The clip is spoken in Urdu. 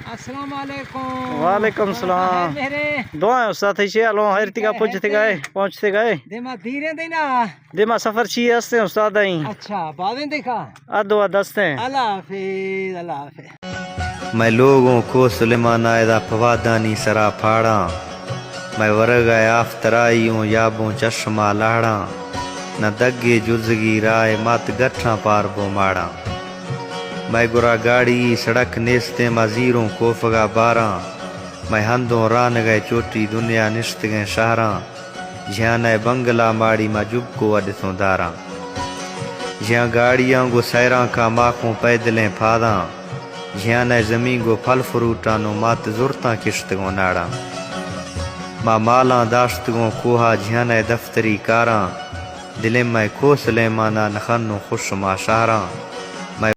السلام علیکم وعلیکم السلام دعائیں استاد ہی الو ہرتی کا پہنچتے گئے دیما دیرے دینا دیما سفر چیئے ہستے استاد ہیں اچھا بعدیں دیکھا ادو دستے اللہ حافظ اللہ حافظ میں لوگوں کو سلیمان آئدہ پوادانی سرا پھاڑا میں ورگا آفترائیوں یابوں چشمہ لاڑا نہ دگے جزگی رائے مات گٹھاں پار بو ماڑا میں گرا گاڑی سڑک نیستے مزیروں کو فگا باراں میں ہندوں ران گئے چوٹی دنیا نشت گئے شہراں جھانے بنگلہ ماڑی ما جب کو اڈسوں داراں جہاں گاڑیاں گو سیراں کا ماکوں پیدلیں پھاداں جھانے زمین گو پھل فروٹانوں مات زورتاں کشت گو ناڑاں ماں مالاں داشت گو کوہا جھانے دفتری کاراں دلیں میں کو سلیمانہ نخنوں خوش ما شہراں